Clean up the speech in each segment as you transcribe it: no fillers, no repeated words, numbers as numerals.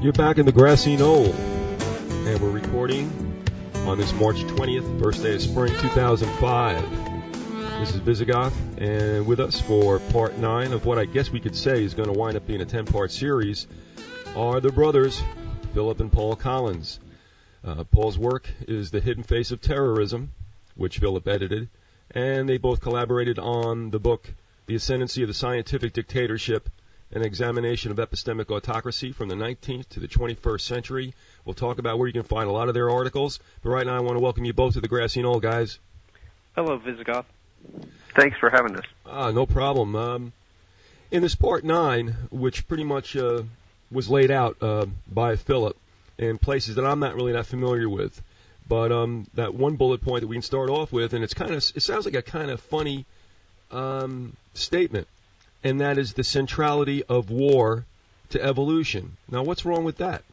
You're back in the grassy knoll, and we're recording on this March 20th, first day of spring 2005. This is Vyzygoth, and with us for part 9 of what I guess we could say is going to wind up being a 10-part series are the brothers, Philip and Paul Collins. Paul's work is The Hidden Face of Terrorism, which Philip edited, and they both collaborated on the book The Ascendancy of the Scientific Dictatorship, an examination of epistemic autocracy from the 19th to the 21st century. We'll talk about where you can find a lot of their articles, but right now I want to welcome you both to the Grassy Knoll, guys. Hello, Vyzygoth. Thanks for having us. No problem. In this part 9, which pretty much was laid out by Philip in places that I'm not really that familiar with, but that one bullet point that we can start off with, and it sounds like a kind of funny statement, and that is the centrality of war to evolution. Now, what's wrong with that?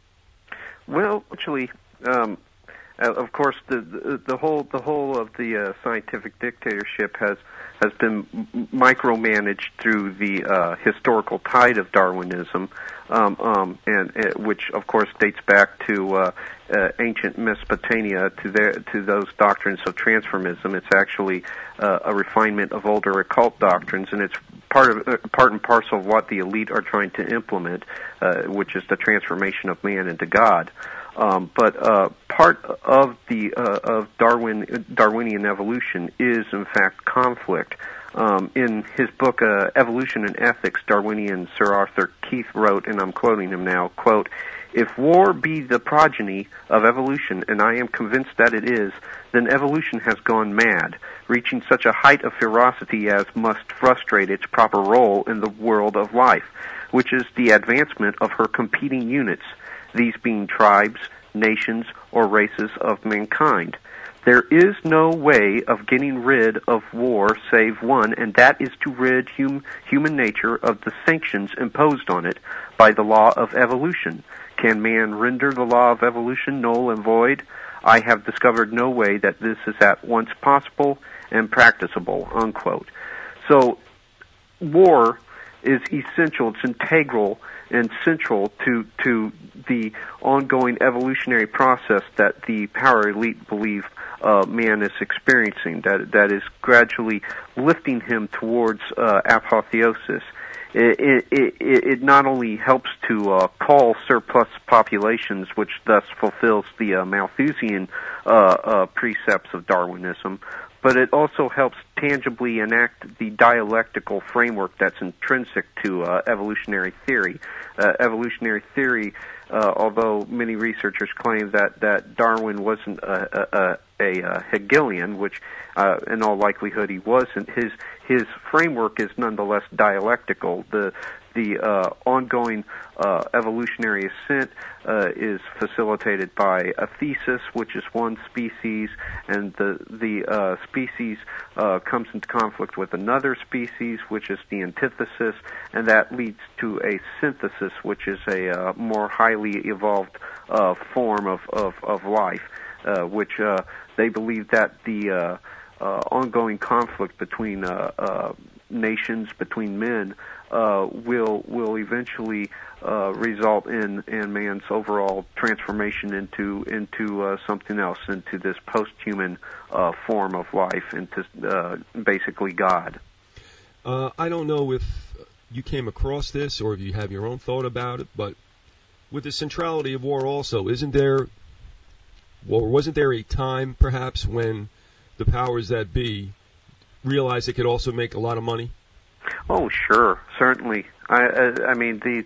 Well, actually, of course, the whole of the scientific dictatorship has been micromanaged through the historical tide of Darwinism, which of course dates back to ancient Mesopotamia, to those doctrines of transformism. It's actually a refinement of older occult doctrines, and it's part and parcel of what the elite are trying to implement, which is the transformation of man into God. But part of the of Darwinian evolution is in fact conflict. In his book Evolution and Ethics, Darwinian Sir Arthur Keith wrote, and I'm quoting him now, quote, "If war be the progeny of evolution, and I am convinced that it is, then evolution has gone mad, reaching such a height of ferocity as must frustrate its proper role in the world of life, which is the advancement of her competing units, these being tribes, nations, or races of mankind. There is no way of getting rid of war save one, and that is to rid human nature of the sanctions imposed on it by the law of evolution. Can man render the law of evolution null and void? I have discovered no way that this is at once possible and practicable," unquote. So war is essential, it's integral and central to the ongoing evolutionary process that the power elite believe man is experiencing, that is gradually lifting him towards apotheosis. It not only helps to cull surplus populations, which thus fulfills the Malthusian precepts of Darwinism, but it also helps tangibly enact the dialectical framework that's intrinsic to evolutionary theory. Evolutionary theory, although many researchers claim that Darwin wasn't a Hegelian, which in all likelihood he wasn't, his framework is nonetheless dialectical. The ongoing evolutionary ascent is facilitated by a thesis, which is one species, and the species comes into conflict with another species, which is the antithesis, and that leads to a synthesis, which is a more highly evolved form of life, which they believe that the ongoing conflict between nations, between men, will eventually result in man's overall transformation into something else, into this post-human form of life, into basically God. I don't know if you came across this or if you have your own thought about it, but with the centrality of war also, wasn't there a time perhaps when the powers that be realized they could also make a lot of money? Oh, sure, certainly. I mean, the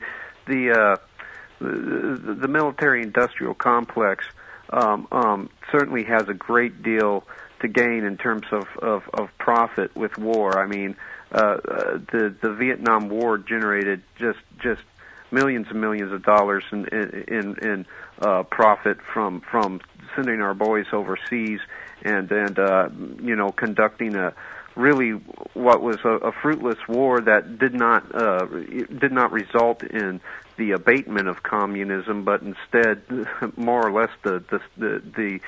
military-industrial complex certainly has a great deal to gain in terms of profit with war. I mean, the Vietnam War generated just millions and millions of dollars in profit from sending our boys overseas and conducting really what was a fruitless war that did not result in the abatement of communism, but instead more or less the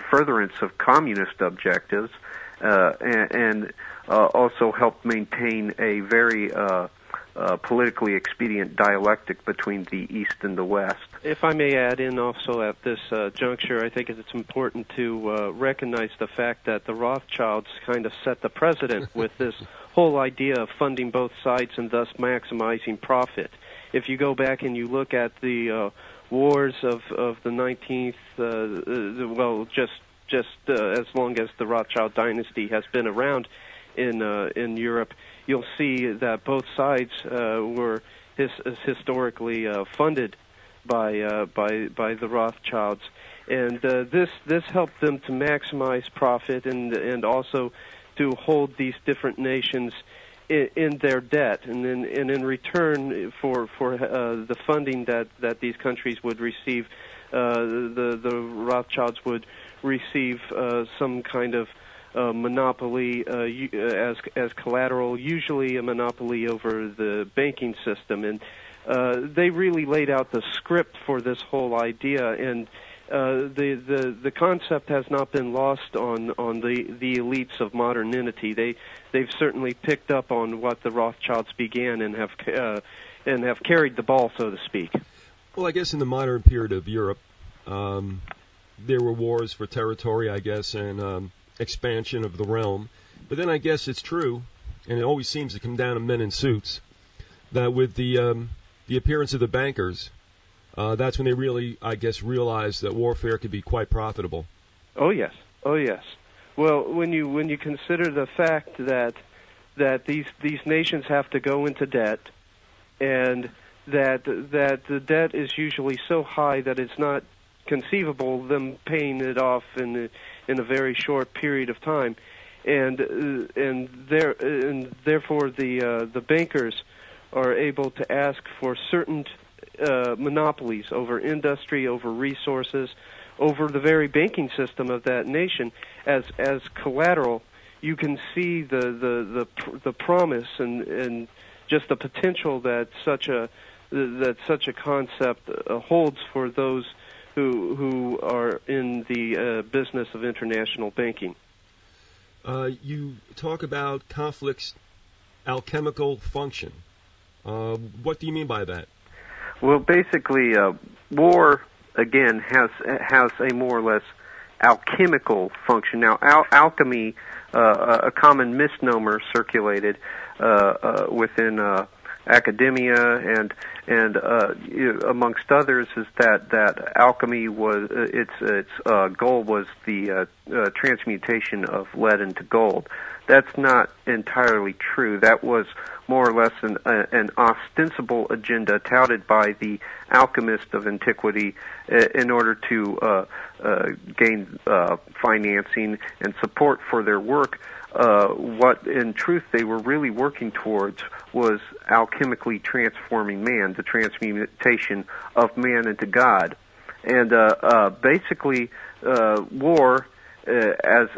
furtherance of communist objectives, and also helped maintain a very politically expedient dialectic between the East and the West. If I may add in also at this juncture, I think it's important to recognize the fact that the Rothschilds kind of set the precedent with this whole idea of funding both sides and thus maximizing profit. If you go back and you look at the wars of the 19th, just as long as the Rothschild dynasty has been around in Europe, you'll see that both sides were historically funded by the Rothschilds, and this helped them to maximize profit and also to hold these different nations in their debt, and in return for the funding that these countries would receive, the Rothschilds would receive some kind of monopoly as collateral, usually a monopoly over the banking system, and they really laid out the script for this whole idea, and the concept has not been lost on the elites of modernity. They've certainly picked up on what the Rothschilds began and have carried the ball, so to speak. Well, I guess in the modern period of Europe, there were wars for territory, I guess, and expansion of the realm. But then I guess it's true, and it always seems to come down to men in suits, that with the appearance of the bankers, that's when they really, I guess, realized that warfare could be quite profitable. Oh yes. Well, when you consider the fact that these nations have to go into debt, and that the debt is usually so high that it's not conceivable them paying it off in a very short period of time, and therefore the bankers are able to ask for certain monopolies over industry, over resources, over the very banking system of that nation as collateral. You can see the promise and just the potential that such a concept holds for those who are in the business of international banking. You talk about conflict's alchemical function. What do you mean by that? Well, basically, war again has a more or less alchemical function. Now, alchemy, a common misnomer circulated within academia and amongst others, is that alchemy was its goal was the transmutation of lead into gold. That's not entirely true. That was more or less an ostensible agenda touted by the alchemists of antiquity in order to gain financing and support for their work. What in truth they were really working towards was alchemically transforming man, the transmutation of man into God. And basically, war, as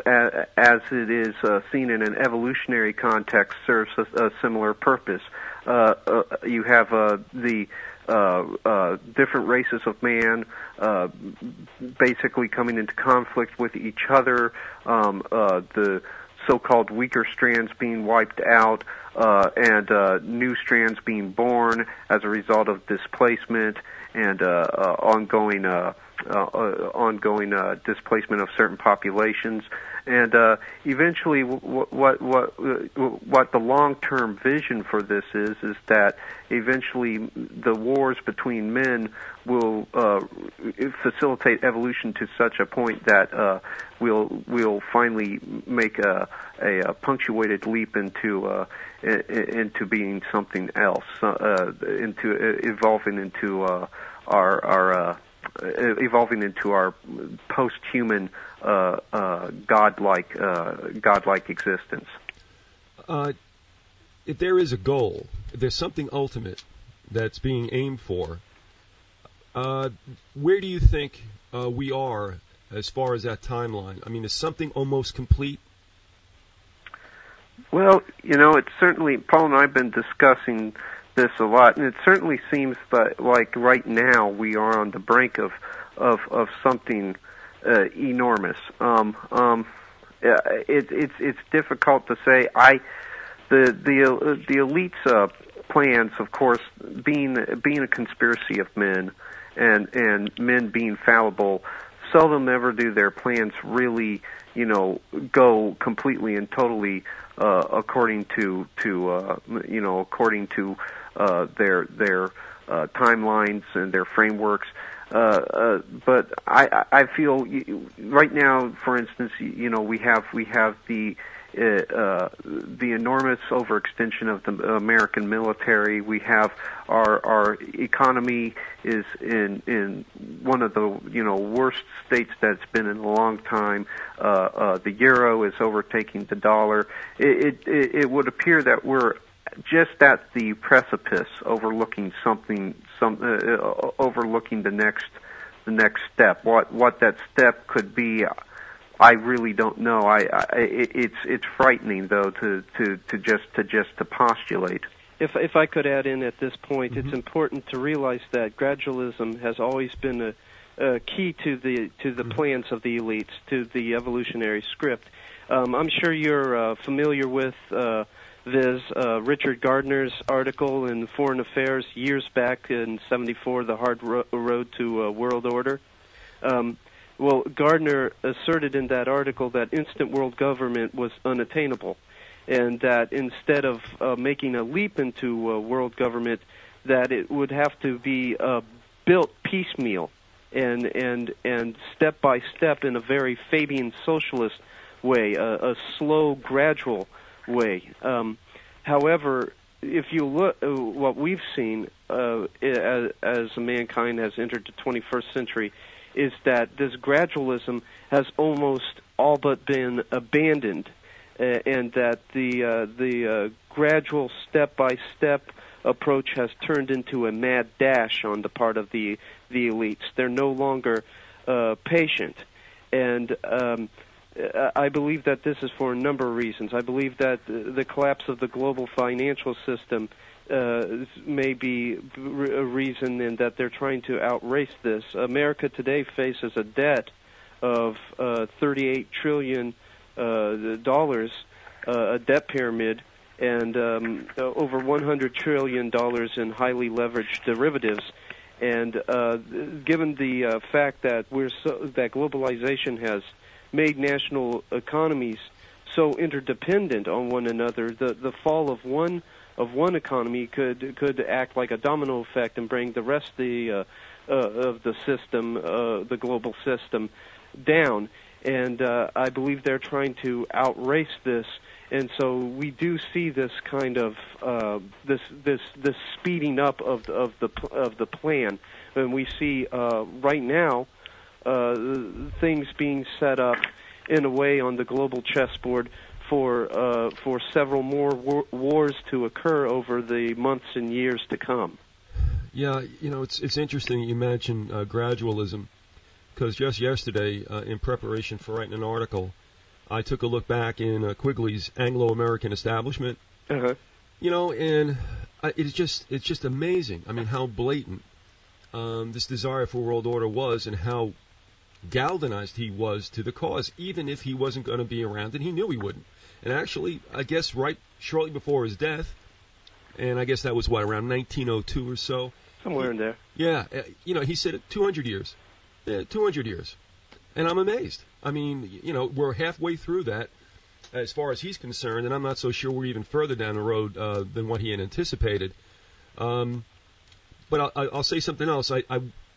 it is seen in an evolutionary context, serves a similar purpose. You have the different races of man basically coming into conflict with each other, the so-called weaker strands being wiped out, and new strands being born as a result of displacement and ongoing displacement of certain populations, and eventually, what the long-term vision for this is that eventually the wars between men will facilitate evolution to such a point that we'll finally make a punctuated leap into being something else, into evolving into our post-human godlike existence. If there is a goal, if there's something ultimate that's being aimed for, where do you think we are as far as that timeline? I mean, is something almost complete? Well, it's certainly, Paul and I have been discussing this a lot, and it certainly seems like right now we are on the brink of something enormous. It's difficult to say. The elites plans, of course, being a conspiracy of men, and men being fallible, seldom ever do their plans really, go completely and totally according to their timelines and their frameworks. But I feel right now, for instance, we have the enormous overextension of the American military. We have our economy is in one of the worst states that's been in a long time. The euro is overtaking the dollar. It would appear that we're just at the precipice, overlooking overlooking the next step. What that step could be, I really don't know. It's frightening though to postulate. If I could add in at this point, it's important to realize that gradualism has always been a key to the plans of the elites, to the evolutionary script. I'm sure you're familiar with Richard Gardner's article in Foreign Affairs years back in '74, The Hard Road to World Order. Well, Gardner asserted in that article that instant world government was unattainable, and that instead of making a leap into world government, that it would have to be built piecemeal and step by step in a very Fabian socialist way, a slow, gradual way. However, if you look what we've seen as mankind has entered the 21st century, is that this gradualism has almost all but been abandoned, and that the gradual step-by-step approach has turned into a mad dash on the part of the elites. They're no longer patient, and I believe that this is for a number of reasons. I believe that the collapse of the global financial system may be a reason, in that they're trying to outrace this. America today faces a debt of $38 trillion, a debt pyramid, and over $100 trillion in highly leveraged derivatives. And given the fact that that globalization has made national economies so interdependent on one another, the fall of one economy could act like a domino effect and bring the rest of the system, the global system, down. And I believe they're trying to outrace this, and so we do see this kind of this speeding up of the plan, and we see right now things being set up in a way on the global chessboard for several more wars to occur over the months and years to come. Yeah, it's interesting you mentioned gradualism, because just yesterday, in preparation for writing an article, I took a look back in Quigley's Anglo-American Establishment. Uh-huh. And it's just amazing. I mean, how blatant this desire for world order was, and how galvanized he was to the cause, even if he wasn't going to be around, and he knew he wouldn't. And actually, I guess right shortly before his death, and I guess that was around 1902 or so. Somewhere in there. Yeah, he said 200 years. 200 years. And I'm amazed. I mean, we're halfway through that as far as he's concerned, and I'm not so sure we're even further down the road than what he had anticipated. But I'll say something else.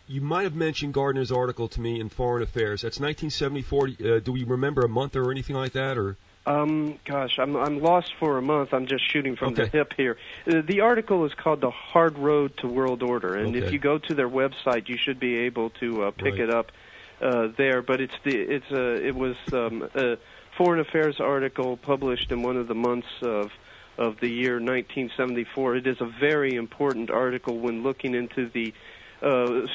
You might have mentioned Gardner's article to me in Foreign Affairs. That's 1974. Do we remember a month or anything like that, or? Gosh, I'm lost for a month. I'm just shooting from the hip here. The article is called "The Hard Road to World Order," and if you go to their website, you should be able to pick it up there. But it was a Foreign Affairs article published in one of the months of the year 1974. It is a very important article when looking into the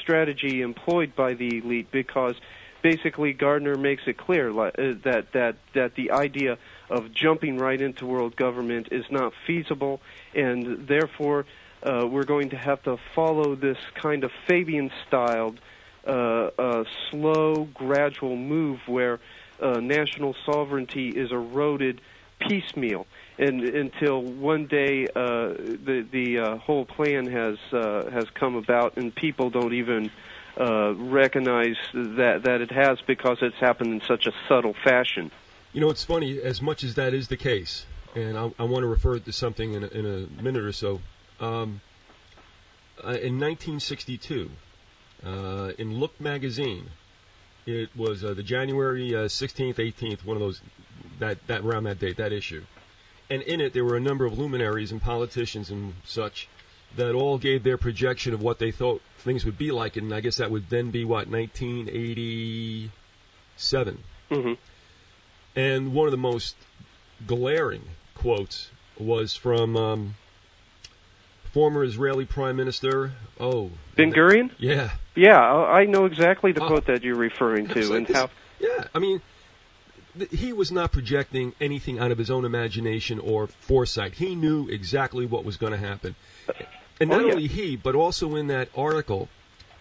strategy employed by the elite, because basically Gardner makes it clear that the idea of jumping right into world government is not feasible, and therefore we're going to have to follow this kind of Fabian-styled slow, gradual move where national sovereignty is eroded piecemeal. and until one day the whole plan has come about, and people don't even recognize that it has, because it's happened in such a subtle fashion. You know, it's funny, as much as that is the case, and I want to refer to something in a minute or so. In 1962, in Look magazine, it was the January 16th, 18th, one of those, that around that date, that issue. And in it, there were a number of luminaries and politicians and such that all gave their projection of what they thought things would be like, and I guess that would then be, 1987. Mm-hmm. And one of the most glaring quotes was from former Israeli Prime Minister, Ben-Gurion? Yeah. Yeah, I know exactly the quote that you're referring to. And how. Yeah, I mean, he was not projecting anything out of his own imagination or foresight. He knew exactly what was going to happen. And not only he, but also in that article,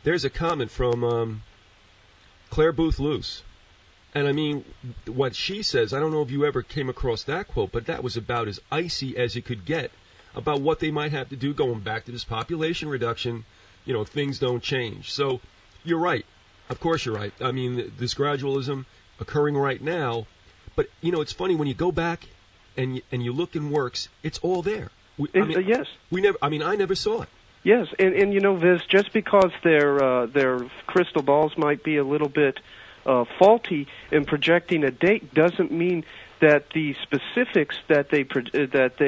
there's a comment from Claire Booth Luce. And I mean, what she says, I don't know if you ever came across that quote, but that was about as icy as it could get about what they might have to do going back to this population reduction. You know, things don't change. So you're right. Of course you're right. I mean, this gradualism occurring right now. But, you know, it's funny, when you go back and you look in works, it's all there. Yes. I never saw it. Yes, and you know, Viz, just because their crystal balls might be a little bit faulty in projecting a date doesn't mean that the specifics that they predict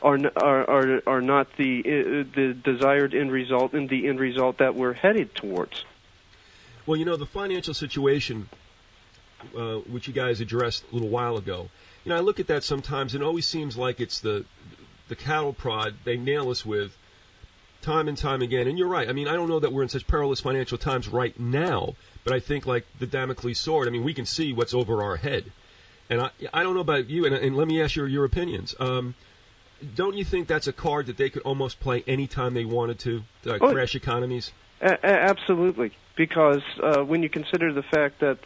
are not the desired end result and the end result that we're headed towards. Well, you know, the financial situation, which you guys addressed a little while ago, you know, I look at that sometimes, and it always seems like it's the cattle prod they nail us with time and time again. And you're right. I mean, I don't know that we're in such perilous financial times right now, but I think, like the Damocles sword, I mean, we can see what's over our head. And I don't know about you, and let me ask your opinions. Don't you think that's a card that they could almost play any time they wanted to crash economies? Absolutely, because when you consider the fact that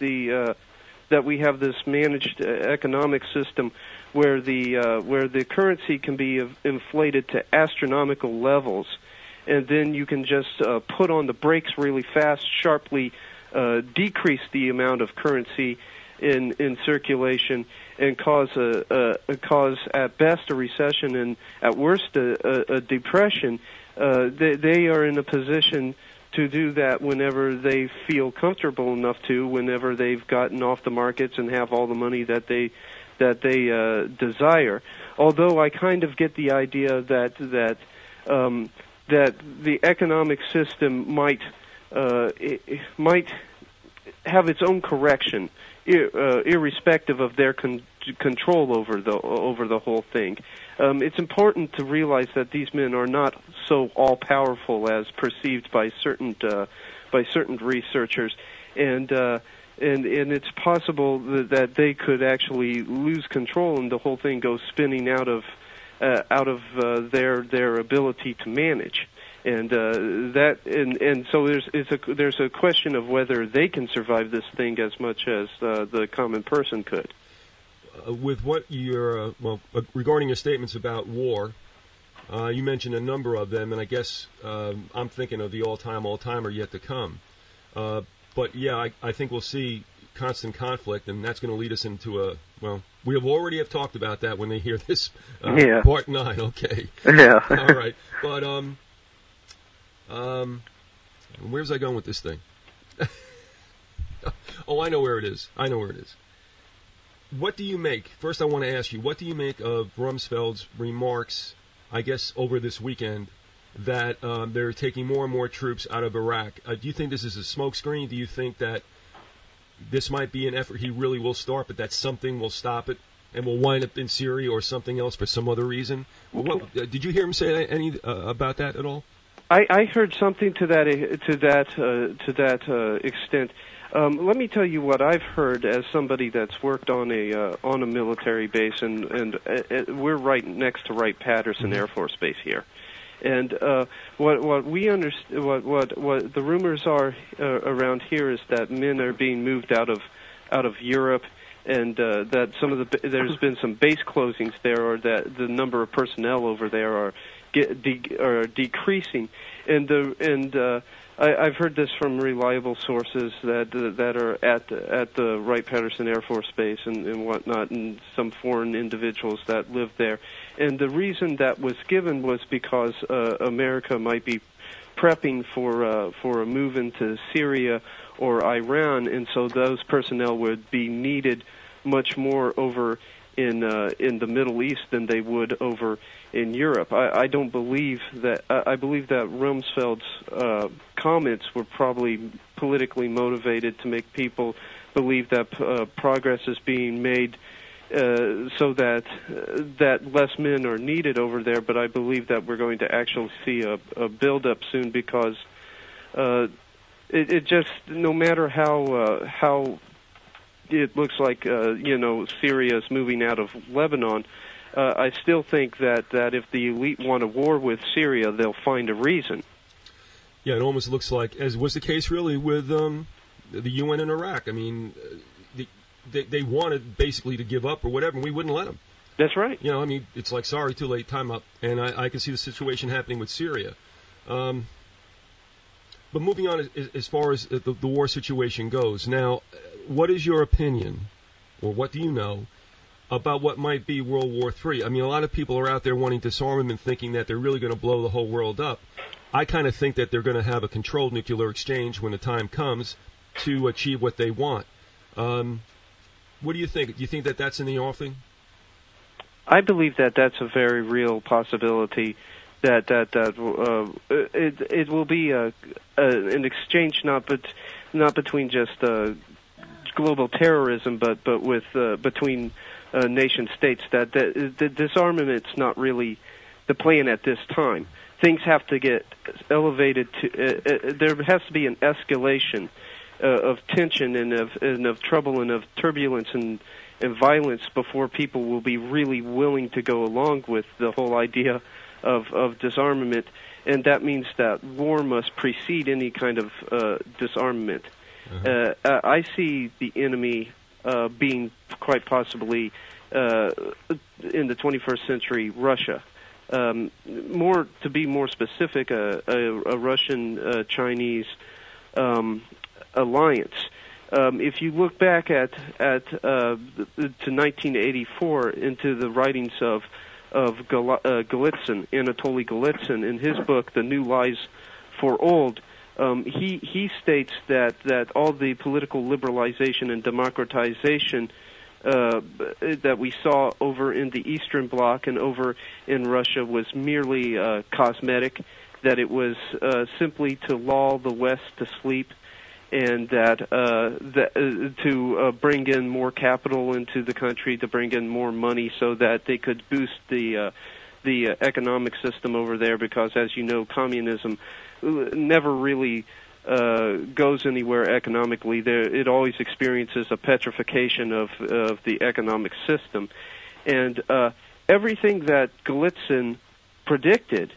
that we have this managed economic system where the currency can be inflated to astronomical levels, and then you can just put on the brakes really fast, sharply decrease the amount of currency in circulation, and cause at best a recession and at worst a depression. They are in a position to do that whenever they feel comfortable enough to, whenever they've gotten off the markets and have all the money that they desire. Although I kind of get the idea that the economic system might have its own correction, irrespective of their control over the whole thing. It's important to realize that these men are not so all-powerful as perceived by certain researchers, and it's possible that they could actually lose control and the whole thing goes spinning out of their ability to manage. And so there's a question of whether they can survive this thing as much as the common person could. With what you're regarding your statements about war, you mentioned a number of them, and I guess I'm thinking of the all-timer yet to come. But yeah, I think we'll see constant conflict, and that's going to lead us into we already have talked about that when they hear this part 9. Okay. Yeah. All right, but where's I going with this thing? Oh, I know where it is. What do you make? First, I want to ask you, what do you make of Rumsfeld's remarks, I guess, over this weekend, that they're taking more and more troops out of Iraq? Do you think this is a smokescreen? Do you think that this might be an effort he really will start, but that something will stop it and will wind up in Syria or something else for some other reason? Did you hear him say any about that at all? I heard something to that extent. Let me tell you what I've heard as somebody that's worked on a military base, and we're right next to Wright-Patterson Air Force Base here. And what we understand, what the rumors are around here is that men are being moved out of Europe and that there's been some base closings there, or that the number of personnel over there are decreasing, I've heard this from reliable sources that are at the Wright-Patterson Air Force Base and whatnot, and some foreign individuals that live there. And the reason that was given was because America might be prepping for a move into Syria or Iran, and so those personnel would be needed much more over in the Middle East than they would over in Europe. I don't believe that. I believe that Rumsfeld's comments were probably politically motivated to make people believe that progress is being made so that less men are needed over there. But I believe that we're going to actually see a build-up soon, because it just, no matter how it looks like Syria is moving out of Lebanon, I still think that if the elite want a war with Syria, they'll find a reason. Yeah, it almost looks like, as was the case really with the UN in Iraq. I mean, they wanted basically to give up or whatever, and we wouldn't let them. That's right. You know, I mean, it's like, sorry, too late, time up. And I can see the situation happening with Syria. But moving on as far as the war situation goes, now, what is your opinion, or what do you know, about what might be World War III? I mean, a lot of people are out there wanting disarmament, thinking that they're really going to blow the whole world up. I kind of think that they're going to have a controlled nuclear exchange when the time comes to achieve what they want. What do you think? Do you think that that's in the offing? I believe that that's a very real possibility. That it will be an exchange not between just global terrorism, but with between nation states. That the disarmament's not really the plan at this time. Things have to get elevated to. There has to be an escalation of tension and of trouble and of turbulence and violence before people will be really willing to go along with the whole idea of disarmament, and that means that war must precede any kind of disarmament. I see the enemy being quite possibly in the 21st century Russia. To be more specific, a Russian-Chinese alliance. If you look back to 1984 into the writings of Golitsyn, Anatoly Golitsyn, in his book "The New Lies for Old," he states that all the political liberalization and democratization that we saw over in the Eastern Bloc and over in Russia was merely cosmetic, that it was simply to lull the West to sleep, and to bring in more capital into the country, to bring in more money so that they could boost the economic system over there, because, as you know, communism never really goes anywhere economically. It always experiences a petrification of the economic system. And everything that Golitsyn predicted,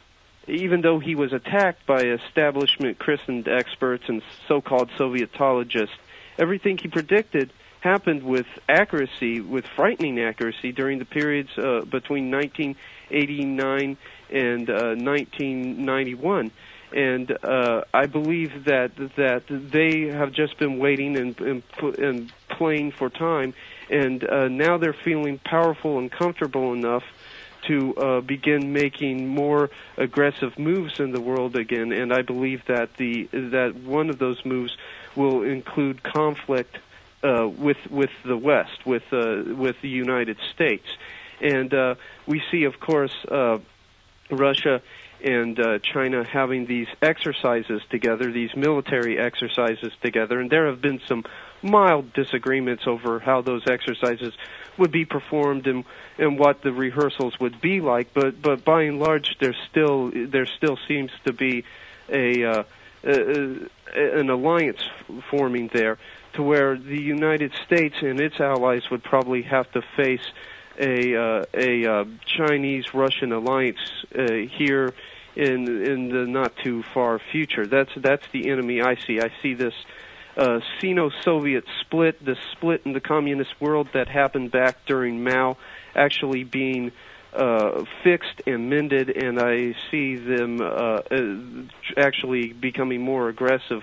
even though he was attacked by establishment christened experts and so-called Sovietologists, everything he predicted happened with accuracy, with frightening accuracy, during the periods between 1989 and 1991. And I believe that they have just been waiting and playing for time, and now they're feeling powerful and comfortable enough to begin making more aggressive moves in the world again. And I believe that that one of those moves will include conflict with the West, with the United States. And we see, of course, Russia and China having these exercises together, these military exercises together, and there have been some mild disagreements over how those exercises would be performed and what the rehearsals would be like, but by and large there still seems to be an alliance forming there, to where the United States and its allies would probably have to face a Chinese-Russian alliance here in the not too far future. That's the enemy I see. I see this Sino-Soviet split, the split in the communist world that happened back during Mao, actually being fixed and mended, and I see them actually becoming more aggressive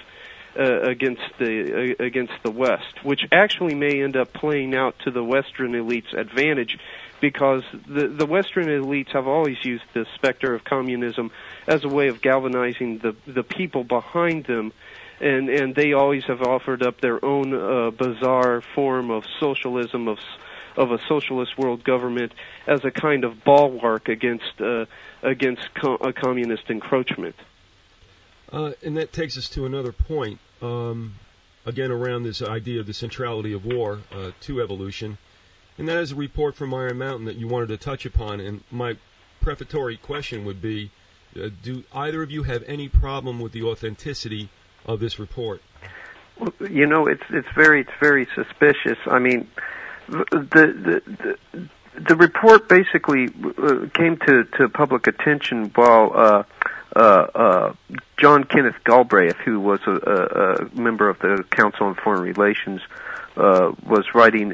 against the West, which actually may end up playing out to the Western elite's advantage, because the Western elites have always used the specter of communism as a way of galvanizing the people behind them, and they always have offered up their own bizarre form of socialism, of a socialist world government, as a kind of bulwark against a communist encroachment. And that takes us to another point, again around this idea of the centrality of war to evolution, and that is a report from Iron Mountain that you wanted to touch upon. And my prefatory question would be, do either of you have any problem with the authenticity of this report? Well, you know, it's very suspicious. I mean, the report basically came to public attention while John Kenneth Galbraith, who was a member of the Council on Foreign Relations, was writing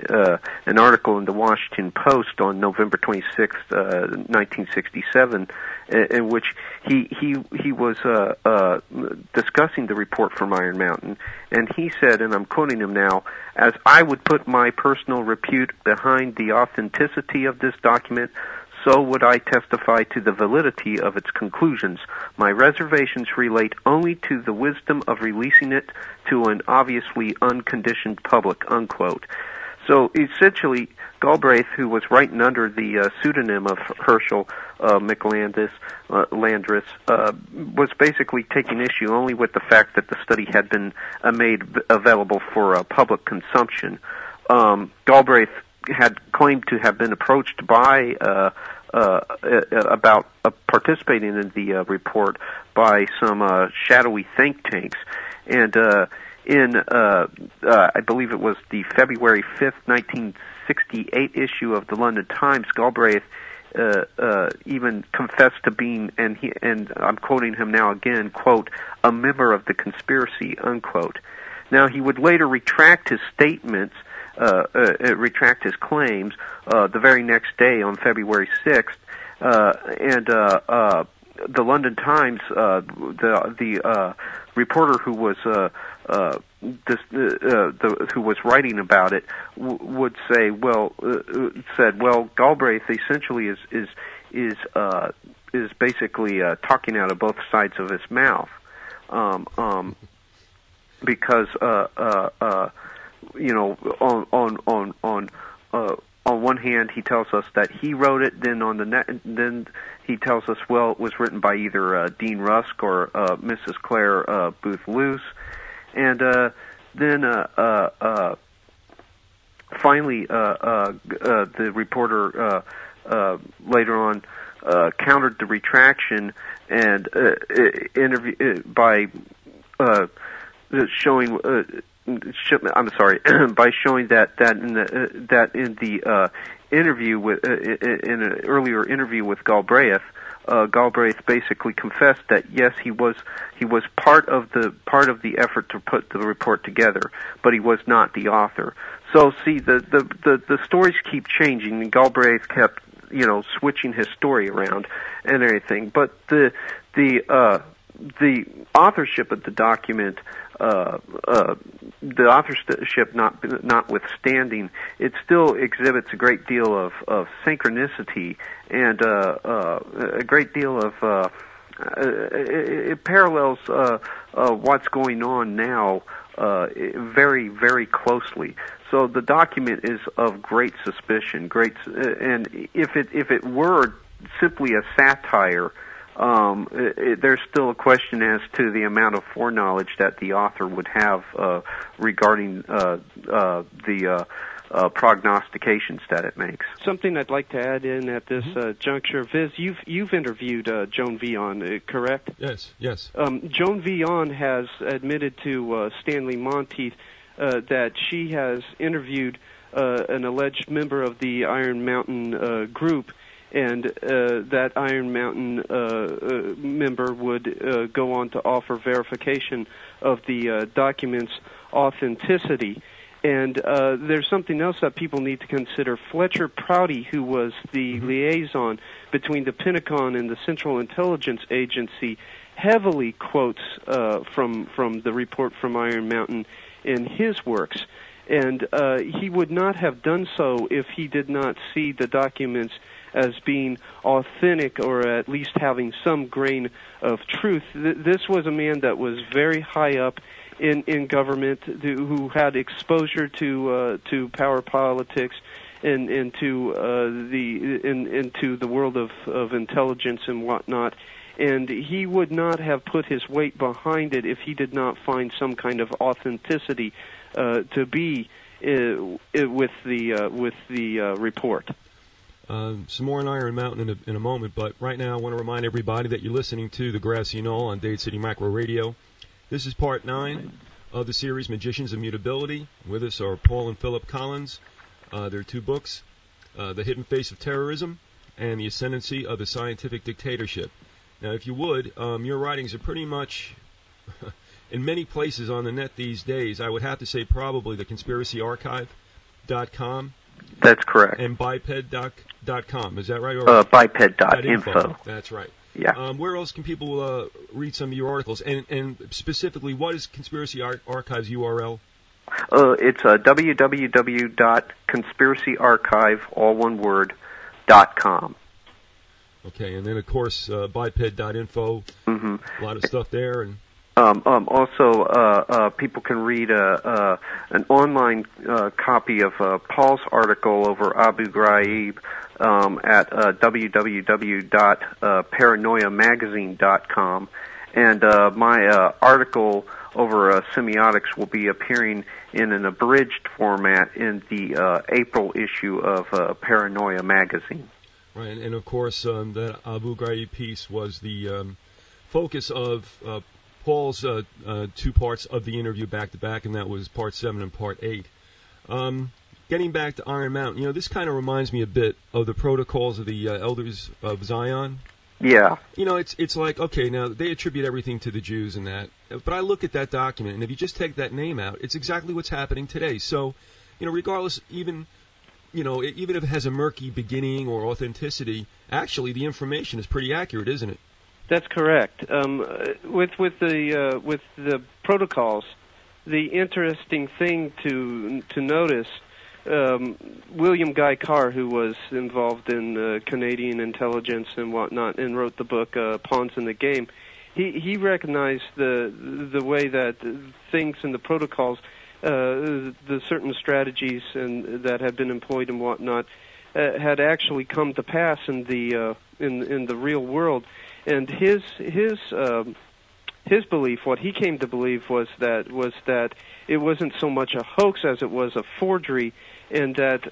an article in the Washington Post on November 26, 1967, in which he was discussing the report from Iron Mountain, and he said, and I'm quoting him now, "As I would put my personal repute behind the authenticity of this document, so would I testify to the validity of its conclusions. My reservations relate only to the wisdom of releasing it to an obviously unconditioned public," unquote. So essentially, Galbraith, who was writing under the pseudonym of Herschel McLandris, was basically taking issue only with the fact that the study had been made available for public consumption. Galbraith had claimed to have been approached by about participating in the report by some shadowy think tanks, and in I believe it was the February 5th, 1968 issue of the London Times, Galbraith even confessed to being, and I'm quoting him now again, quote, "a member of the conspiracy," unquote. Now, he would later retract his statements, retract his claims the very next day on February 6th, and the London Times, the reporter who was who was writing about it would say, said, Galbraith essentially is basically talking out of both sides of his mouth, because you know, on one hand he tells us that he wrote it, then then he tells us, well, it was written by either Dean Rusk or Mrs. Claire Booth Luce, and then finally the reporter later on countered the retraction and by showing. I'm sorry, by showing that in the interview with in an earlier interview with Galbraith, Galbraith basically confessed that yes, he was part of the effort to put the report together, but he was not the author. So see, the stories keep changing, and Galbraith kept, you know, switching his story around and everything. But the authorship of the document, the authorship notwithstanding, it still exhibits a great deal of synchronicity and a great deal of it parallels what's going on now very, very closely. So the document is of great suspicion, and if it were simply a satire, there's still a question as to the amount of foreknowledge that the author would have regarding the prognostications that it makes. Something I'd like to add in at this juncture, Viz, you've interviewed Joan Vion, correct? Yes. Joan Vion has admitted to Stanley Monteith that she has interviewed an alleged member of the Iron Mountain group, and that Iron Mountain member would go on to offer verification of the documents authenticity. And there's something else that people need to consider. Fletcher Prouty, who was the liaison between the Pentagon and the Central Intelligence Agency, heavily quotes from the report from Iron Mountain in his works. And he would not have done so if he did not see the documents as being authentic, or at least having some grain of truth. This was a man that was very high up in government, who had exposure to power politics and into the world of intelligence and whatnot. And he would not have put his weight behind it if he did not find some kind of authenticity to be with the report. Some more on Iron Mountain in a moment, but right now I want to remind everybody that you're listening to the Grassy Knoll on Dade City Micro Radio. This is part 9 of the series Magicians of Mutability. With us are Paul and Philip Collins. Their 2 books, The Hidden Face of Terrorism and The Ascendancy of the Scientific Dictatorship. Now, if you would, your writings are pretty much in many places on the net these days. I would have to say probably the conspiracyarchive.com. That's correct. And biped.com. Is that right? Or biped.info. That's right. Yeah. Where else can people read some of your articles? And specifically, what is Conspiracy Archive's URL? It's www.conspiracyarchive.com. Okay, and then of course biped.info. A lot of stuff there, and also people can read an online copy of Paul's article over Abu Ghraib at www.paranoiamagazine.com, and my article over semiotics will be appearing in an abridged format in the April issue of Paranoia Magazine. Right, and of course that Abu Ghraib piece was the focus of Paul's 2 parts of the interview back-to-back, and that was Part 7 and Part 8. Getting back to Iron Mountain, this kind of reminds me a bit of the protocols of the Elders of Zion. Yeah. It's like, okay, now they attribute everything to the Jews and that, but I look at that document, and if you just take that name out, it's exactly what's happening today. So, regardless, even if it has a murky beginning or authenticity, actually the information is pretty accurate, isn't it? That's correct. With the protocols, the interesting thing to notice, William Guy Carr, who was involved in Canadian intelligence and whatnot, and wrote the book Pawns in the Game, he recognized the way that things in the protocols, the certain strategies and that had been employed and whatnot, had actually come to pass in the real world. And his belief, what he came to believe, was that it wasn't so much a hoax as it was a forgery, and that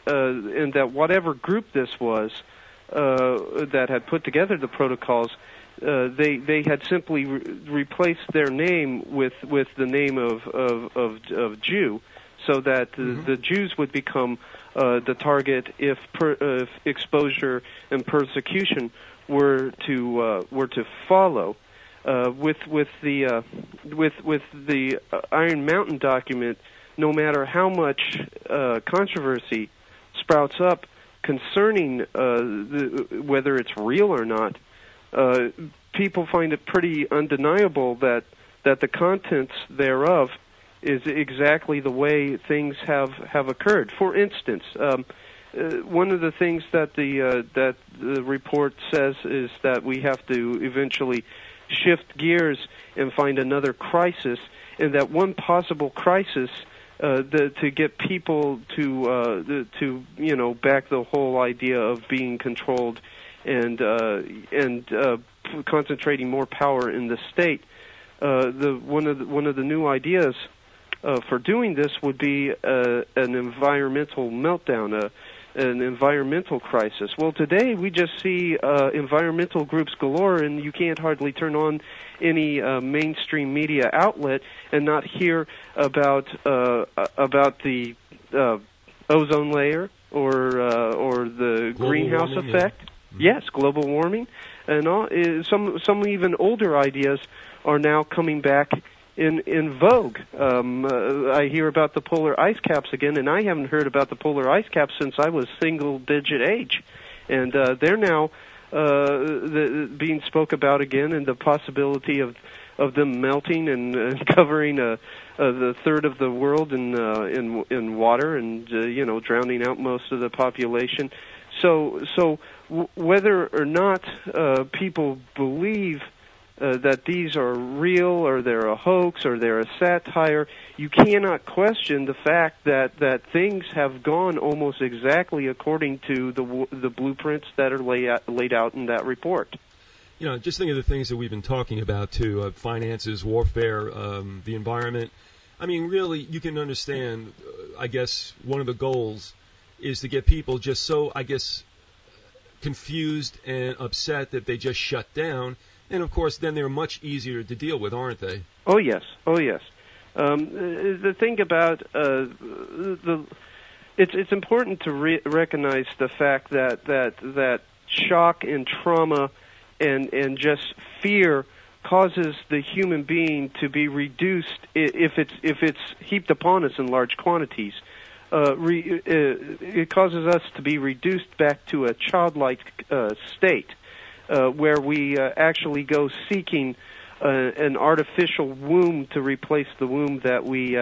whatever group this was that had put together the protocols, they had simply replaced their name with the name of Jew, so that the Jews would become the target if exposure and persecution were to follow. With the Iron Mountain document, no matter how much controversy sprouts up concerning whether it's real or not, people find it pretty undeniable that the contents thereof is exactly the way things have occurred. For instance, one of the things that the report says is that we have to eventually shift gears and find another crisis, and that one possible crisis to get people to back the whole idea of being controlled and concentrating more power in the state. One of the new ideas for doing this would be an environmental meltdown, an environmental crisis. Well, today we just see environmental groups galore, and you can't hardly turn on any mainstream media outlet and not hear about the ozone layer or the global greenhouse warming, effect. Yeah. Yes, global warming, and all. Some even older ideas are now coming back in vogue. I hear about the polar ice caps again, and I haven't heard about the polar ice caps since I was single-digit age, and they're now being spoke about again, and the possibility of them melting and covering the third of the world in water, and drowning out most of the population. So whether or not people believe that these are real, or they're a hoax, or they're a satire, you cannot question the fact that things have gone almost exactly according to the blueprints that are laid out in that report. Just think of the things that we've been talking about, too, finances, warfare, the environment. I mean, really, you can understand, I guess, one of the goals is to get people just so, I guess, confused and upset that they just shut down. And, of course, then they're much easier to deal with, aren't they? Oh, yes. Oh, yes. The thing about it's important to recognize the fact that shock and trauma and just fear causes the human being to be reduced if it's heaped upon us in large quantities. It causes us to be reduced back to a childlike state, where we actually go seeking an artificial womb to replace the womb that we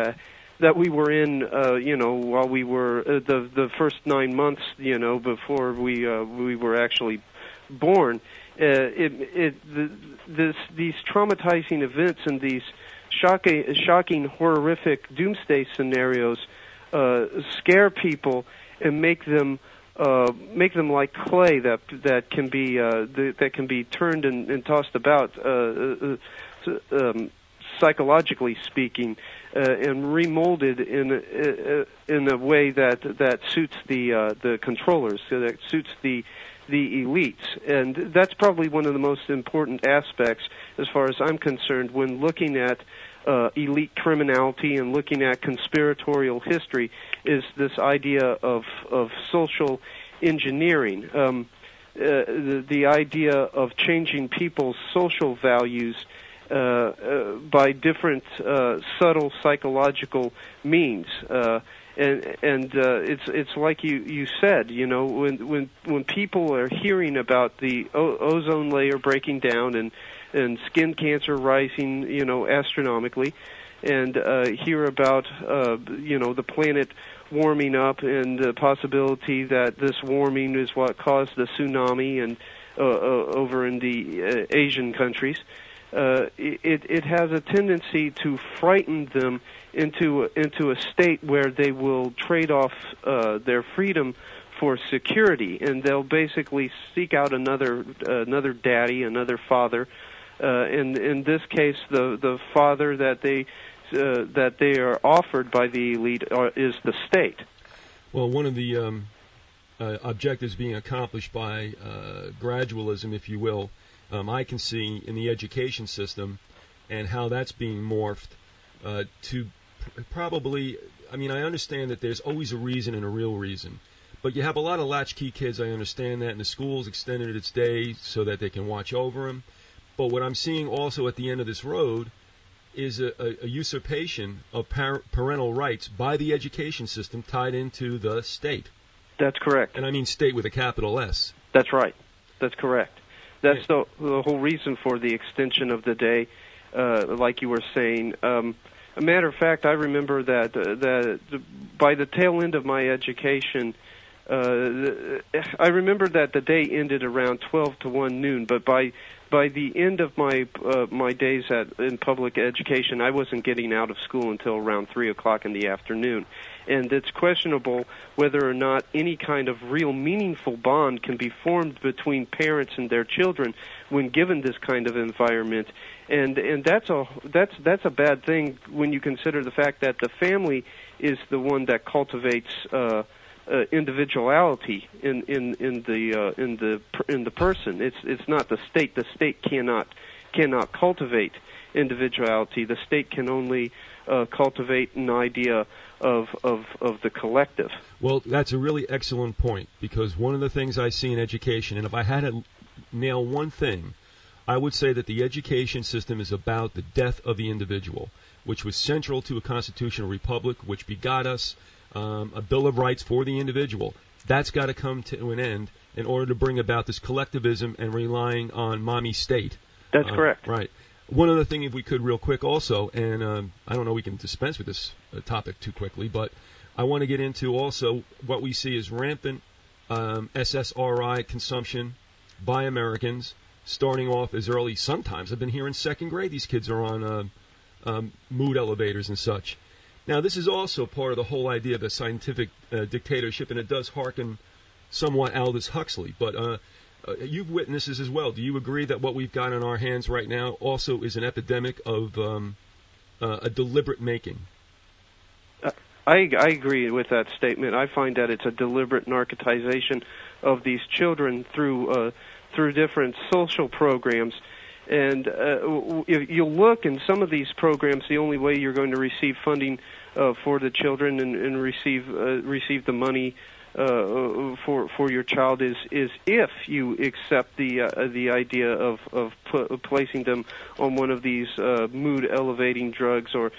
were in, while we were the first 9 months, before we were actually born. These traumatizing events and these shocking, horrific doomsday scenarios scare people and make them like clay that can be turned and tossed about, psychologically speaking, and remolded in a way that suits the controllers, so that suits the elites. And that's probably one of the most important aspects, as far as I'm concerned, when looking at elite criminality and looking at conspiratorial history, is this idea of social engineering, the idea of changing people's social values by different subtle psychological means. And it's like you said, when people are hearing about the ozone layer breaking down and skin cancer rising, astronomically, and hear about the planet warming up and the possibility that this warming is what caused the tsunami and over in the Asian countries. It has a tendency to frighten them into a state where they will trade off their freedom for security, and they'll basically seek out another daddy, another father. And in this case, the father that they are offered by the elite is the state. Well, one of the objectives being accomplished by gradualism, if you will, I can see in the education system and how that's being morphed to probably, I understand that there's always a reason and a real reason, but you have a lot of latchkey kids, I understand that, and the school's extended its day so that they can watch over them. But what I'm seeing also at the end of this road is a usurpation of parental rights by the education system tied into the state. That's correct. And I mean state with a capital S. That's right. That's correct. That's the whole reason for the extension of the day, like you were saying. A matter of fact, I remember that by the tail end of my education, I remember that the day ended around 12 to 1 noon, but by the end of my days in public education, I wasn't getting out of school until around 3 o'clock in the afternoon. And it's questionable whether or not any kind of real meaningful bond can be formed between parents and their children when given this kind of environment. And that's a bad thing when you consider the fact that the family is the one that cultivates individuality in the person. It's not the state. The state cannot cultivate individuality. The state can only cultivate an idea of the collective. Well, that's a really excellent point, because one of the things I see in education, and if I had to nail one thing, I would say that the education system is about the death of the individual, which was central to a constitutional republic, which begot us a Bill of Rights for the individual. That's got to come to an end in order to bring about this collectivism and relying on mommy state. That's correct. Right. One other thing, if we could, real quick also, and I don't know we can dispense with this topic too quickly, but I want to get into also what we see as rampant SSRI consumption by Americans, starting off as early, sometimes I've been here in second grade, these kids are on mood elevators and such. Now, this is also part of the whole idea of the scientific dictatorship, and it does hearken somewhat Aldous Huxley, but you've witnessed this as well. Do you agree that what we've got in our hands right now also is an epidemic of a deliberate making? I agree with that statement. I find that it's a deliberate narcotization of these children through different social programs. And if you look in some of these programs, the only way you're going to receive funding for the children and receive the money for your child is if you accept the idea of placing them on one of these mood elevating drugs or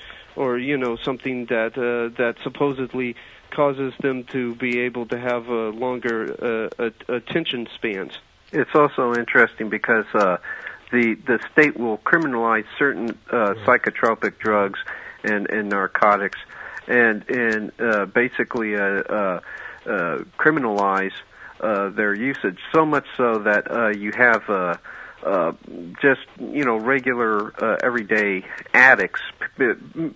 something that supposedly causes them to be able to have longer attention spans. It's also interesting because the state will criminalize certain psychotropic drugs and narcotics, and basically criminalize their usage, so much so that you have just regular everyday addicts,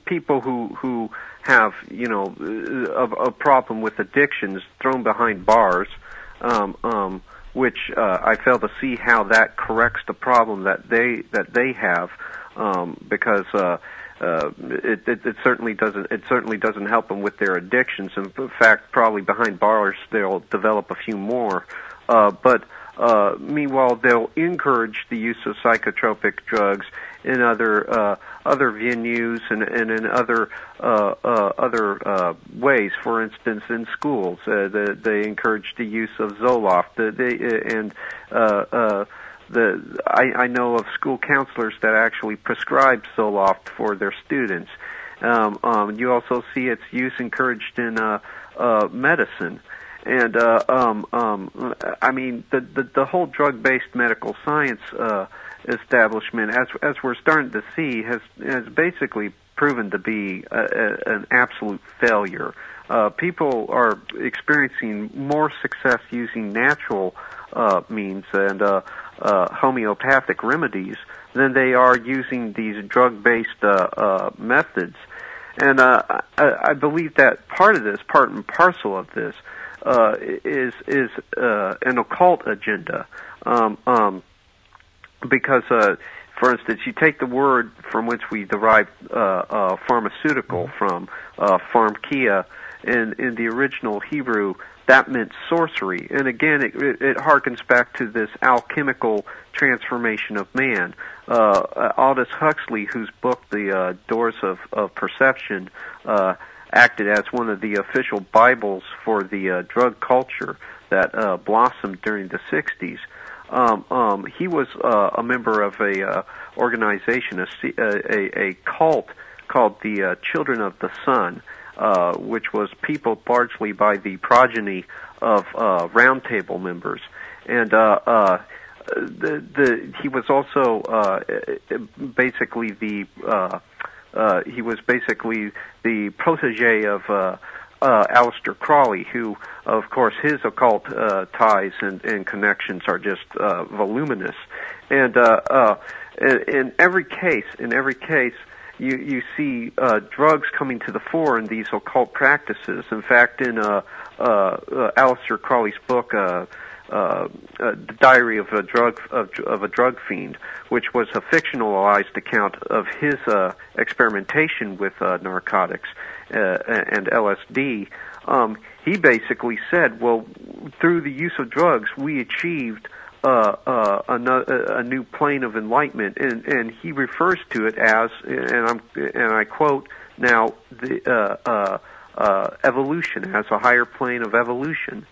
people who have a problem with addictions thrown behind bars, which I fail to see how that corrects the problem that they have, because it certainly doesn't help them with their addictions. In fact, probably behind bars they'll develop a few more. But meanwhile, they'll encourage the use of psychotropic drugs in other venues and in other ways. For instance, in schools, they encourage the use of Zoloft. I know of school counselors that actually prescribe Zoloft for their students. You also see its use encouraged in medicine. And I mean, the whole drug-based medical science establishment, as we're starting to see, has basically proven to be an absolute failure. People are experiencing more success using natural means and homeopathic remedies than they are using these drug-based methods. And I believe that part and parcel of this, is an occult agenda, because, for instance, you take the word from which we derive pharmaceutical from, pharmakia, in the original Hebrew, that meant sorcery. And again, it harkens back to this alchemical transformation of man. Aldous Huxley, whose book, The Doors of Perception, acted as one of the official Bibles for the drug culture that blossomed during the 60s. He was a member of a organization, a cult called the Children of the Sun, which was peopled largely by the progeny of Round Table members. And he was also basically the protege of Aleister Crowley, who, of course, his occult ties and connections are just voluminous. And in every case, you see drugs coming to the fore in these occult practices. In fact, in Aleister Crowley's book, The Diary of a Drug Fiend, which was a fictionalized account of his experimentation with narcotics and LSD, he basically said, well, through the use of drugs, we achieved a new plane of enlightenment, and he refers to it as, and I quote now, the evolution, as a higher plane of evolution.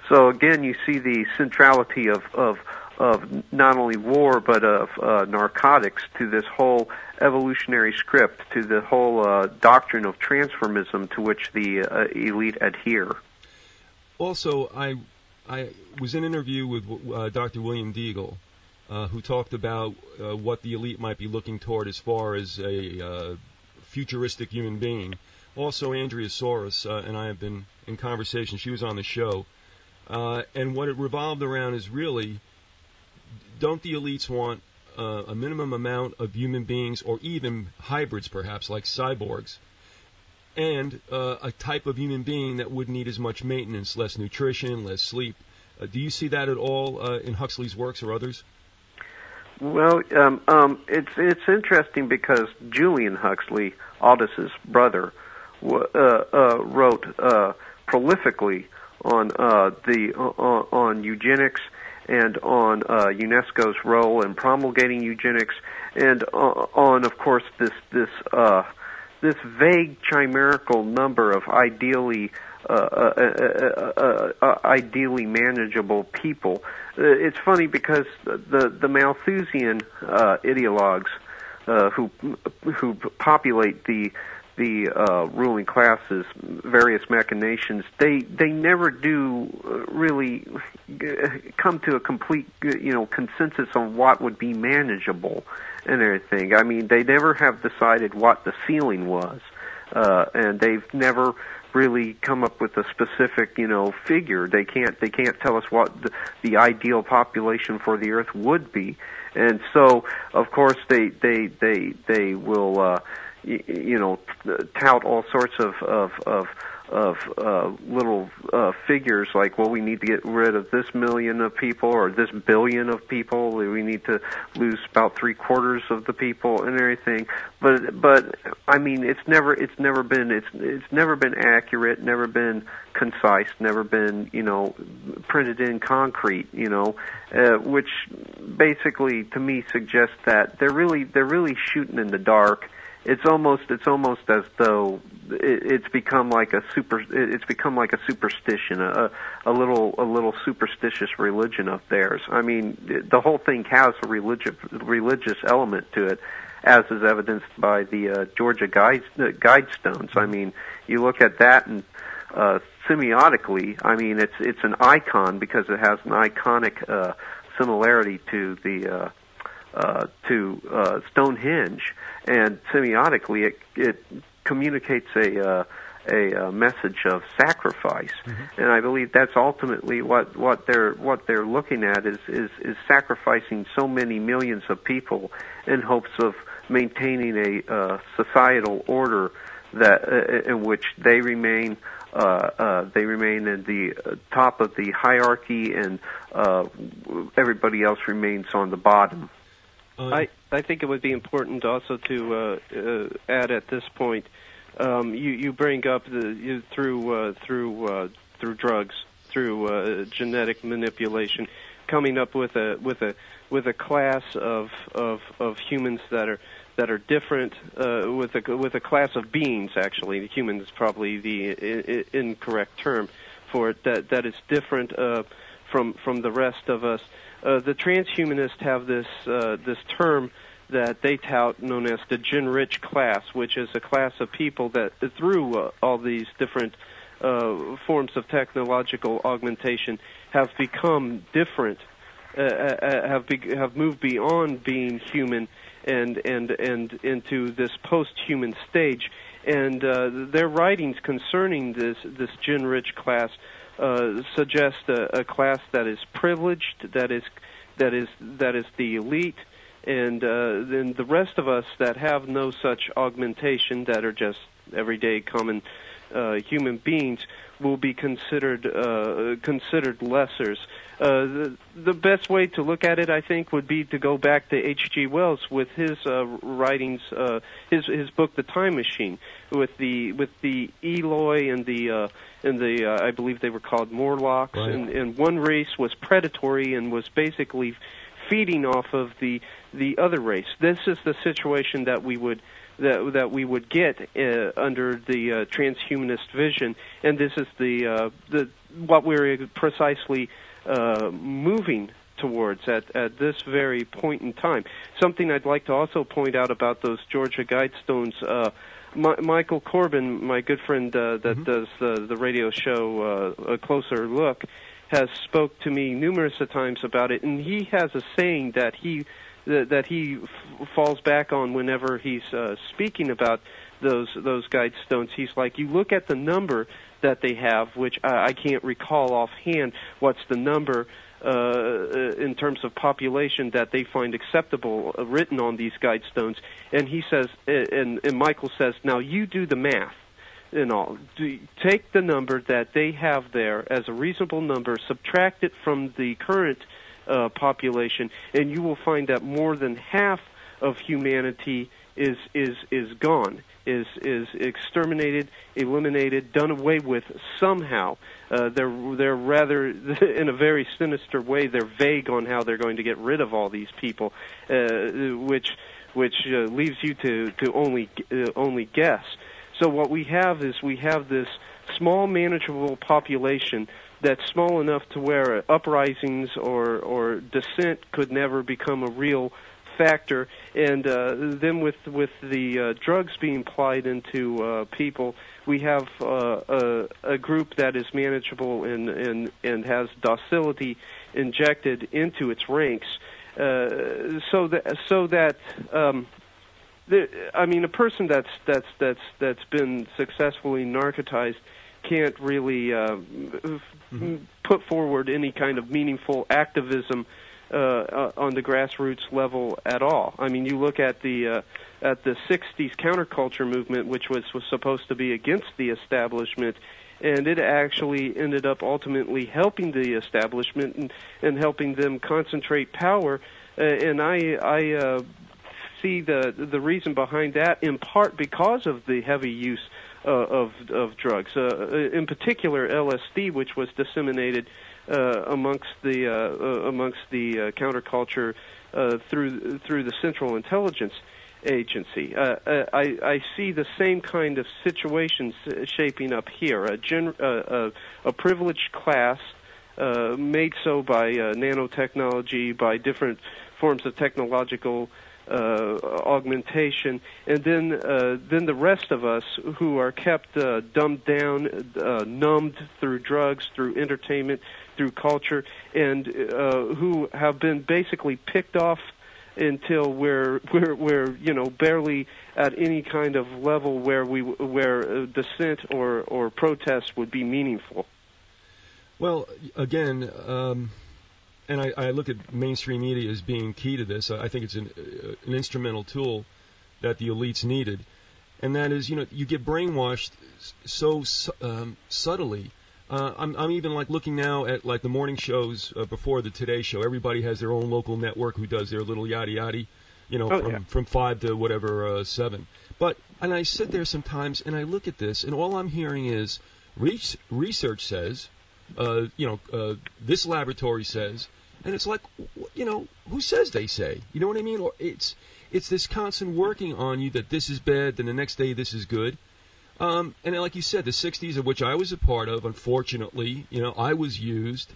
So again, you see the centrality of not only war but of narcotics to this whole evolutionary script, to the whole doctrine of transformism to which the elite adhere. Also, I was in an interview with Dr. William Deagle, who talked about what the elite might be looking toward as far as a futuristic human being. Also, Andrea Soros and I have been in conversation. She was on the show. And what it revolved around is really, don't the elites want a minimum amount of human beings, or even hybrids perhaps, like cyborgs, and a type of human being that wouldn't need as much maintenance, less nutrition, less sleep? Do you see that at all in Huxley's works or others? Well, it's interesting because Julian Huxley, Aldous' brother, wrote prolifically on eugenics and on UNESCO's role in promulgating eugenics, and on, of course, this vague chimerical number of ideally manageable people. It's funny because the Malthusian ideologues who populate the ruling classes, various machinations, they never do really come to a complete consensus on what would be manageable and everything. I mean, they never have decided what the ceiling was, and they've never really come up with a specific figure. They can't tell us what the ideal population for the Earth would be, and so of course they will tout all sorts of little figures like, well, we need to get rid of this million of people or this billion of people. We need to lose about 3/4 of the people and everything. But I mean, it's never been accurate, never been concise, never been printed in concrete. Which basically to me suggests that they're really shooting in the dark. It's almost as though it's become like a superstition, a little superstitious religion of theirs. I mean, the whole thing has a religious element to it, as is evidenced by the Georgia Guidestones. I mean, you look at that and semiotically, I mean, it's an icon because it has an iconic similarity to the to Stonehenge, and semiotically it communicates a message of sacrifice, and I believe that's ultimately what they're looking at is sacrificing so many millions of people in hopes of maintaining a societal order that in which they remain in the top of the hierarchy, and everybody else remains on the bottom. I think it would be important also to add at this point. You bring up through drugs, through genetic manipulation, coming up with a class of humans that are different, with a class of beings. Actually, the human is probably the incorrect term for it. That is different from the rest of us. The transhumanists have this term that they tout known as the gen-rich class, which is a class of people that, through all these different forms of technological augmentation, have become different, have moved beyond being human and into this post-human stage. And their writings concerning this gen-rich class suggest a class that is privileged, that is the elite, and then the rest of us that have no such augmentation, that are just everyday common human beings, will be considered lessers. The best way to look at it, I think, would be to go back to H.G. Wells with his writings, his book, The Time Machine, with the Eloi and the I believe they were called Morlocks, right. and one race was predatory and was basically feeding off of the other race. This is the situation that we would get under the transhumanist vision, and this is the what we're precisely moving towards at this very point in time. Something I'd like to also point out about those Georgia Guidestones, Michael Corbin, my good friend that does the radio show A Closer Look, has spoke to me numerous times about it, and he has a saying that he falls back on whenever he's speaking about those Guidestones. He's like, you look at the number that they have, which I can't recall offhand what's the number in terms of population that they find acceptable written on these Guidestones. And he says, and Michael says, now you do the math and all. Take the number that they have there as a reasonable number, subtract it from the current population, and you will find that more than half of humanity is gone, is exterminated, eliminated, done away with somehow. They're rather, in a very sinister way, they're vague on how they're going to get rid of all these people, which leaves you to only guess. So what we have is this small, manageable population that's small enough to where uprisings or dissent could never become a real factor, and then with the drugs being applied into people, we have a group that is manageable and has docility injected into its ranks, so that a person that's been successfully narcotized can't really put forward any kind of meaningful activism on the grassroots level at all. I mean, you look at the '60s counterculture movement, which was supposed to be against the establishment, and it actually ended up ultimately helping the establishment and helping them concentrate power. And I see the reason behind that in part because of the heavy use of drugs, in particular LSD, which was disseminated amongst the counterculture through the Central Intelligence Agency. I see the same kind of situations shaping up here. A privileged class made so by nanotechnology, by different forms of technological augmentation, and then the rest of us who are kept dumbed down, numbed through drugs, through entertainment, through culture, and who have been basically picked off until we're barely at any kind of level where dissent or protest would be meaningful. Well, again. And I look at mainstream media as being key to this. I think it's an instrumental tool that the elites needed, and that is, you get brainwashed so subtly. I'm even like looking now at like the morning shows before the Today Show. Everybody has their own local network who does their little yada yada, from 5 to whatever 7. And I sit there sometimes and I look at this, and all I'm hearing is research says, this laboratory says. And it's like, who says they say? You know what I mean? Or it's this constant working on you that this is bad, then the next day this is good. And like you said, the 60s, of which I was a part of, unfortunately, I was used.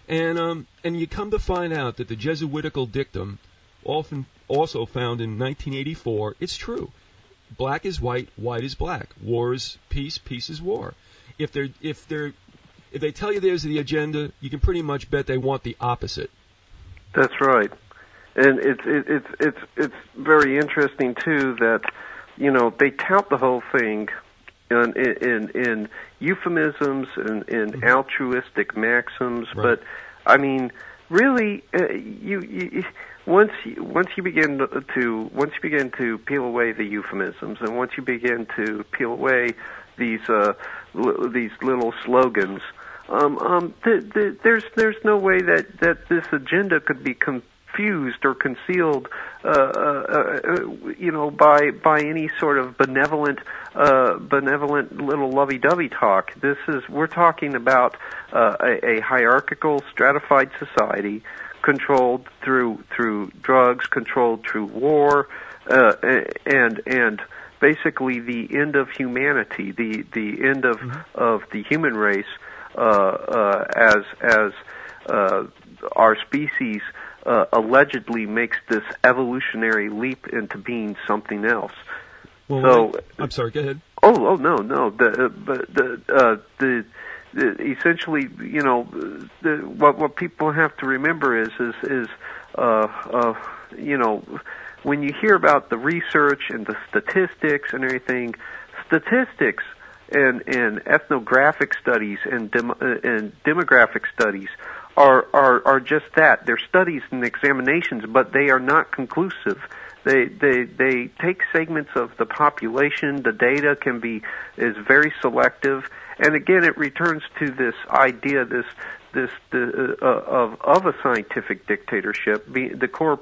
And you come to find out that the Jesuitical dictum, often also found in 1984, it's true. Black is white, white is black. War is peace, peace is war. If they tell you there's the agenda, you can pretty much bet they want the opposite. That's right, and it's very interesting too that they tout the whole thing in euphemisms and in altruistic maxims, right. But I mean, really, once you begin to peel away the euphemisms, and once you begin to peel away these little slogans. There's no way that this agenda could be confused or concealed, by any sort of benevolent little lovey-dovey talk. We're talking about a hierarchical, stratified society controlled through drugs, controlled through war, and basically the end of humanity, the end of the human race. As our species allegedly makes this evolutionary leap into being something else. Well, so I'm sorry. Go ahead. Oh no. Essentially, what people have to remember is when you hear about the research and the statistics and everything, statistics and ethnographic studies and demographic studies are just that. They're studies and examinations, but they are not conclusive. They take segments of the population. The data is very selective, and again, it returns to this idea, of a scientific dictatorship. The core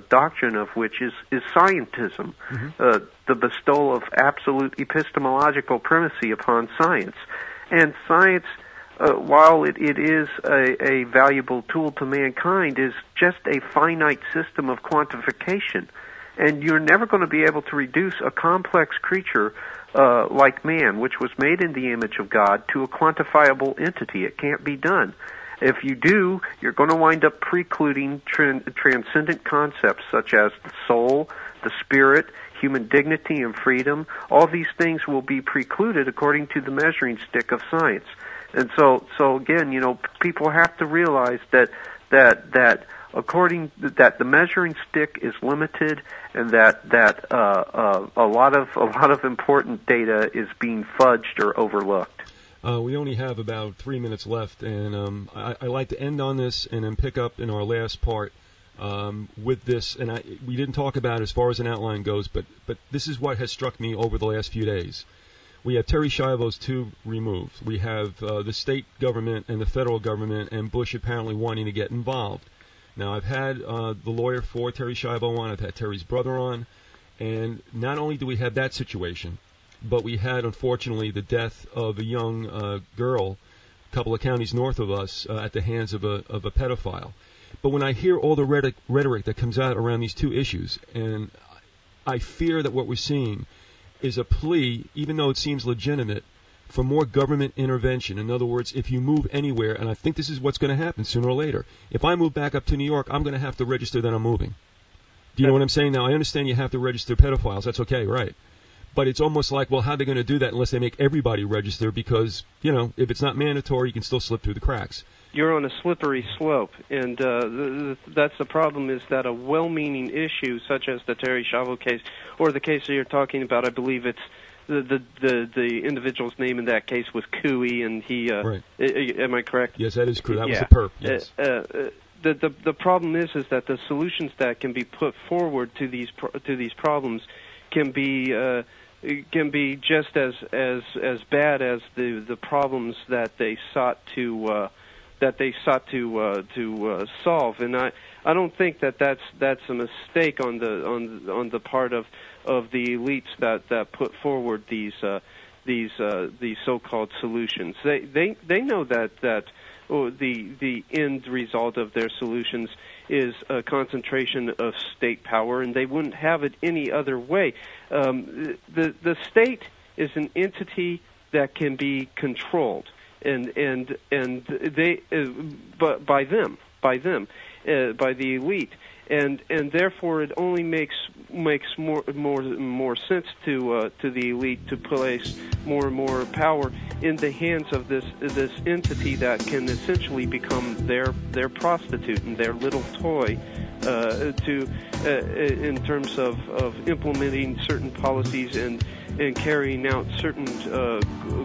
doctrine of which is scientism, the bestowal of absolute epistemological primacy upon science, and science. While it is a valuable tool to mankind, is just a finite system of quantification. And you're never going to be able to reduce a complex creature like man, which was made in the image of God, to a quantifiable entity. It can't be done. If you do, you're going to wind up precluding transcendent concepts such as the soul, the spirit, human dignity and freedom. All these things will be precluded according to the measuring stick of science. And so again, people have to realize that the measuring stick is limited, and that a lot of important data is being fudged or overlooked. We only have about 3 minutes left, and I like to end on this and then pick up in our last part with this. And we didn't talk about it as far as an outline goes, but this is what has struck me over the last few days. We have Terri Schiavo's tube removed. We have the state government and the federal government and Bush apparently wanting to get involved. Now, I've had the lawyer for Terri Schiavo on. I've had Terry's brother on. And not only do we have that situation, but we had, unfortunately, the death of a young girl a couple of counties north of us at the hands of a pedophile. But when I hear all the rhetoric that comes out around these two issues, and I fear that what we're seeing is a plea, even though it seems legitimate, for more government intervention. In other words, if you move anywhere, and I think this is what's going to happen sooner or later, if I move back up to New York, I'm going to have to register that I'm moving. Do you know what I'm saying? Now, I understand you have to register pedophiles. That's okay, right? But it's almost like, well, how are they going to do that unless they make everybody register? Because, if it's not mandatory, you can still slip through the cracks. You're on a slippery slope, and that's the problem, is that a well-meaning issue such as the Terri Schiavo case, or the case that you're talking about, I believe it's the individual's name in that case was Cooey, and he right. Am I correct? Yes, that is correct. That was a perp. Yes. The problem is that the solutions that can be put forward to these problems can be just as bad as the problems that they sought to solve, and I don't think that's a mistake on the part of the elites that put forward these so-called solutions. They know that the end result of their solutions is a concentration of state power, and they wouldn't have it any other way. The state is an entity that can be controlled, and they but by the elite, and therefore it only makes more sense to the elite to place more and more power in the hands of this entity that can essentially become their prostitute and their little toy in terms of implementing certain policies and carrying out certain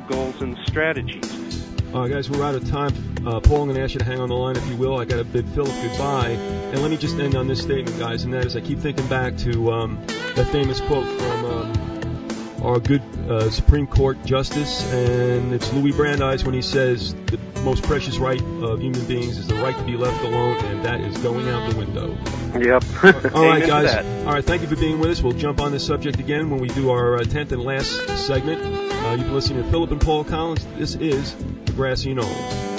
goals and strategies. Guys, we're out of time. Paul, I'm going to ask you to hang on the line, if you will. I got to bid Philip goodbye. And let me just end on this statement, guys, and that is I keep thinking back to that famous quote from our good Supreme Court Justice, and it's Louis Brandeis when he says the most precious right of human beings is the right to be left alone, and that is going out the window. Yep. All right, guys. All right, thank you for being with us. We'll jump on this subject again when we do our 10th and last segment. You've been listening to Philip and Paul Collins. This is The Grassy Knoll.